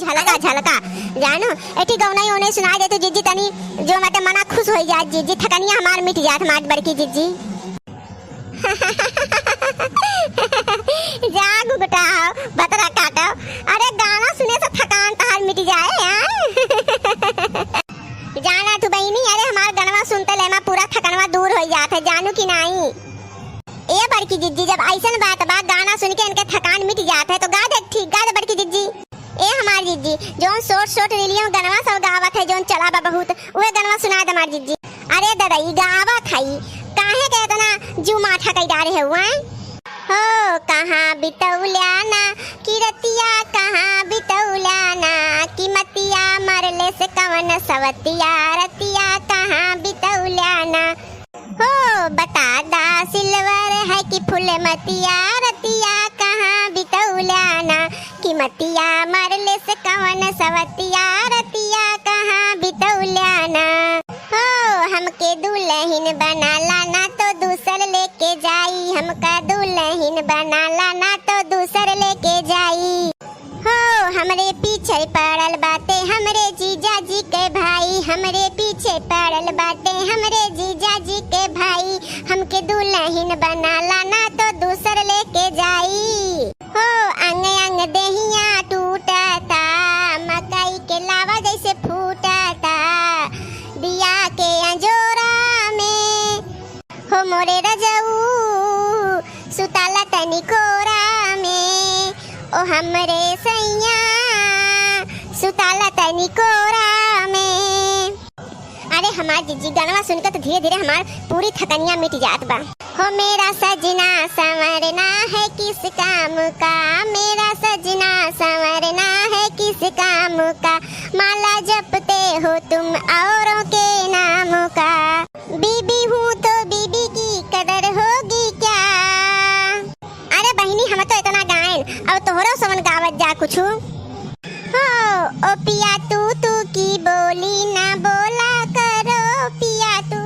झलका झलका जानो एठी गौनाई ओने सुना दे तो जिज्जी तनी जो मते मना खुश हो जा जिज्जी थकनिया हमार मिट जात माज बड़की जिज्जी जा गुगटाओ बतरा काटो अरे गाना सुने से थकान तहार मिट जाए जाना तू बहनी अरे हमार गनवा सुनते लेमा पूरा थकनवा दूर हो जात है जानू कि नहीं ए बड़की जिज्जी जब ऐसन बात बा गाना सुन के इनके थकान मिट जात है तो गा दे ठीक गा दे बड़की जिज्जी ए हमार जिज्जी जोन शॉर्ट रीलियों गनवा सब गावत है जोन चला बा बहुत उहे गनवा सुना दे हमार जिज्जी अरे ददई गावत है काहे के इतना जू माथा कई डारे है हुआ हो कहां बितौल्याना की रतिया कहां बितौल्याना की मतिया मरले से कवन सवतिया रतिया कहां बितौल्याना हो बता दा सिल्वर है कि फूल मतिया रतिया कहां बितौल्याना की मतिया मरले से कवन सवतिया रतिया कहां बितौल्याना हो हमके दुल्हन बनाला ना तो दूसर लेके जाई हमका दुल्हन बनाला ना तो दूसर लेके जाई हो हमरे पीछे पड़ल बाटे हमरे जीजा जी के भाई हमरे पीछे पड़ल बाटे हमरे जीजा जी के भाई हमके दुल्हन बनाला ना तो दूसर लेके जाई हो अंग अंग देहिया टूटता मकई के लावा जैसे फूटता दिया के अंजोरा में हो मोरे रजऊ सुताला तनी कोरा में ओ हमरे सैया सुताला तनी कोरा में अरे हमार जिज्जी गनवा सुनकर तो धीरे धीरे हमार पूरी थकनिया मिट जात बा हो मेरा सजना संवरना है किस काम का मेरा सजना संवरना है किस काम का माला जपते हो तुम औरों के नाम का बीबी हूँ तो बीबी की कदर होगी क्या अरे बहनी हम तो इतना गायन और तोहरो समन गावत जा कुछ हो ओ पिया तू की बोली ना बोला करो पिया तू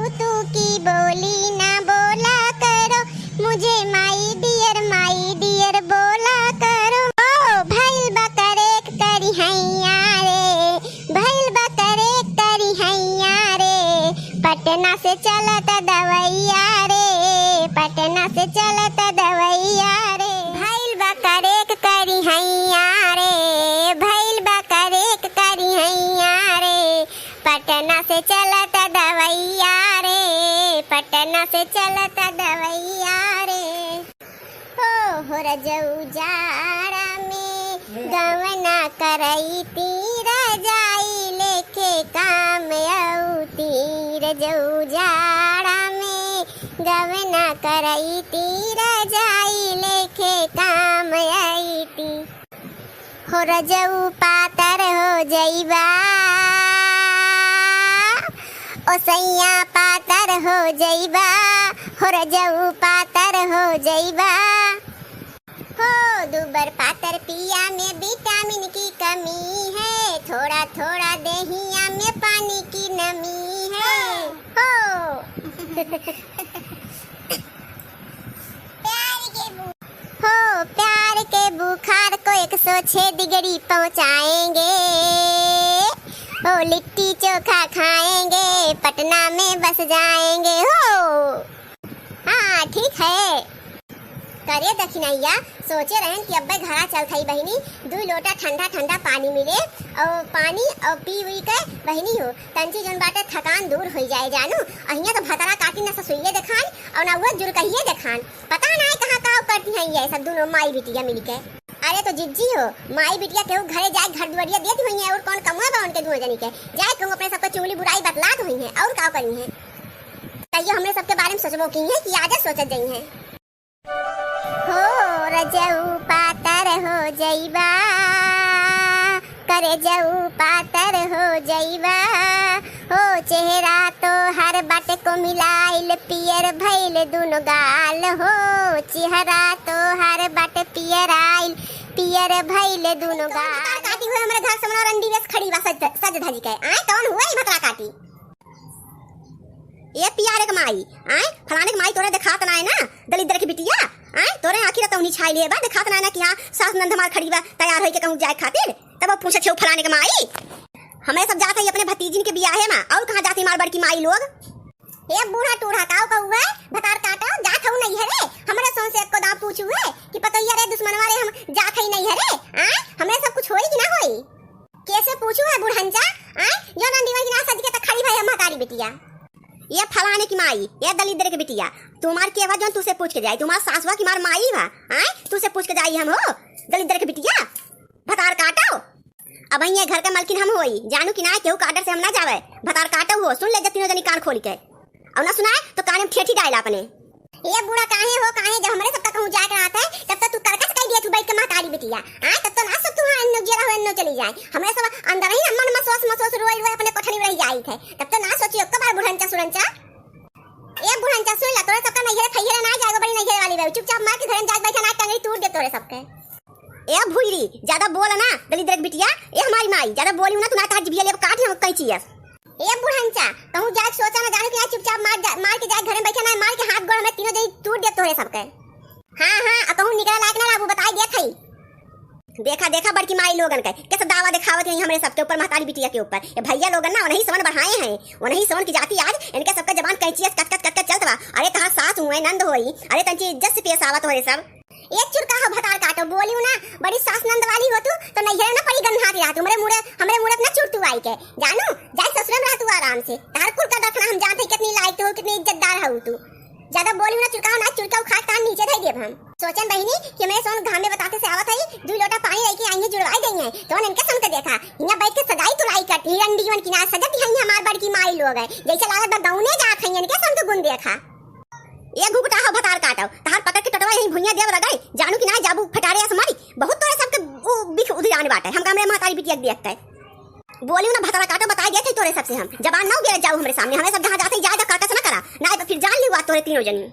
की बोली ना बोला करो मुझे माई डियर बोला करो ओ भइल बकरे करी हैया रे भइल बकरे करी हैया रे पटना से चलत दवैया रे पटना से चलत दवैया रे भइल बकरे करी हैया रे भइल बकरे करी हैया रे पटना से चलत दवैया रे पटना से चलत दवैया रे हो रजऊ जाड़ा में गवना करई तीरा जाई लेके काम औती रजऊ जाड़ा में गवना करई तीरा जाई लेके काम आईती हो रजऊ पातर हो जइबा ओ सैया पातर हो जइबा हो रजऊ पातर हो जइबा हो दुबर पातर पिया में विटामिन की कमी है थोड़ा थोड़ा दहिया में पानी की नमी है प्यार के बुखार को 106 डिग्री पहुंचाएंगे ओ लिट्टी चोखा खाएंगे पटना में बस जाएंगे हो हाँ ठीक है करे दक्षिणैया सोचे रहन कि अब्बे घरा चल थई बहिनी 2 लोटा ठंडा ठंडा पानी मिले और पानी और पी हुई के बहिनी हो तंची जन बाटे थकान दूर हो जाए जानू अहिया तो भतरा काटी न ससुइये देखान और ना वो जुर कहिए देखान पता ना कहां का करती हैं ये सब दोनों माई बिटिया मिलके अरे तो जिज्जी हो माई बिटिया केहू घरे जाए घर दुआरिया देती हुई है और कौन कमुआ बा उनके दुआ जनी के जाए कहूं अपने सबको चुगली बुराई बतलात हुई है और का करी है कहियो हमने सबके बारे में सोचबो की है कि आज सोचत जई है हो रजऊ पातर हो जइबा करे जऊ पातर हो जइबा हो चेहरा तो हर बाटे को मिलाइल पियर भइल दुनो गाल हो चेहरा तो हर बाटे पियर आइल पियर भइल दुनो गाल काटी हुए हमरे घर समनो रंडी वेस खड़ी बा सज धज के आए कौन हुए ई भतरा काटी ये पियारे के माई आए फलाने के माई तोरे दिखात ना है ना दलिद्र की बिटिया आए तोरे आखिर तो उन्हीं छाई ले बा दिखात ना है ना कि हां सास नंद हमार खड़ी बा तैयार होई के कहूं जाए खातिर तब वो पूछे छे फलाने के माई हमें सब जाते ही अपने भतीजिन के बियाहे में और कहां जाती मार बड़की माई लोग ए बूढ़ा टूढ़ा काऊ का हुआ भतार काटा जात हूं नहीं है रे हमरे सोन से को दाव पूछू है कि पतैया रे दुश्मन वाले हम जात ही नहीं है रे हमें सब कुछ होई कि ना होई कैसे पूछू है बुढ़ंजा जो नंदीवन की ना सज के त खड़ी भाई हमारी बिटिया ये फलाने की माई ये दलिद्र के बिटिया तुम्हार के आवाज जौन तुसे पूछ के जाई तुम्हार सासवा की मार माई बा तुसे पूछ के जाई हम हो दलिद्र के बिटिया भतार काटो अब ये घर के मालकिन हम होई जानू कि ना केहू काटर से हम ना जावे भतार काटो हो सुन ले जतिनो जनी कान खोल के और ना सुनाए तो कान में ठेठी डाला अपने ये बूढ़ा काहे हो काहे जब हमरे सब कहूं जाके आता है तब तक तू करकस कह दिया तू बैठ के महतारी बिटिया तब तो ना सब तू अन्नो गिरा हो अन्नो चली जाए हमरे सब अंदर ही मन मसोस रोई रोई अपने कोठरी में रह जाई थे तब तो ना सोचियो कब बार बुढ़ंचा सुरंचा ए बुढ़ंचा सुन ला तोरे सबका नहीं है फैहरे ना जाएगा बड़ी नहीं वाली रहे चुपचाप मार के घर में जा बैठा ना टंगड़ी टूट दे तोरे सबके ए भूरी ज्यादा बोल ना दलिद्र के बिटिया ए हमारी माई ज्यादा बोली ना तू ना ताज बिया ले काट हम कई चीज ए बुढ़ंचा कहूं जाके सोचा ना जाने कि चुपचाप मार के जाके घर में बैठा ना मार के हाथ गोड़ में तीनों जई टूट दे तोरे सबके हां कहूं निकला लायक ना बाबू बताई देखा देखा बड़की माई लोगन के कैसे दावा दिखावत है हमरे सबके ऊपर महतारी बिटिया के ऊपर ये भैया लोगन ना उन्हीं समन बढ़ाए हैं उन्हीं समन की जाति आज इनके सबका जबान कैंची कट कट चलत बा अरे कहां सास हुए नंद होई अरे तंची इज्जत से पेश आवत होरे सब एक चुरका हो भतार काटो बोलियो ना बड़ी सास नंद वाली हो तू तो नहीं है ना पड़ी गन्हाती रहा तू हमरे मुड़त ना चुरतू आई के जानू जाए ससुर में रह तू आराम से तार कुल का दखना हम जानते कितनी लायक हो कितनी इज्जतदार हो तू ज्यादा बोलियो ना चुरका ना चुरका खाट कान नीचे धई देब हम सोचन बहिनी कि मैं सोन घाम में बताते से आवत है दो लोटा पानी लेके आएंगे जुड़वाई देंगे तो इनके संग देखा इना बैठ के सगाई तुलाई करती रंडीवन की ना सजत है हमार बड़की माई लोग है जैसे लागत गाउने जात है इनके संग गुण देखा ये घुघटा हो भतार काटो तार पकड़ के टटवा यही भुइया देव लगाई जानू कि ना जाबू फटारे असमारी बहुत तोरे सबके वो बिख उधर बाटे हम हमरे महतारी बिटिया देखते है बोलियो ना भतारा काटो बताई देते तोरे सबसे हम जबान ना गिर जाऊ हमरे सामने हमें सब जहां जाते जाए तो काटा से ना करा ना तो फिर जान ली बात तोरे तीनों जनी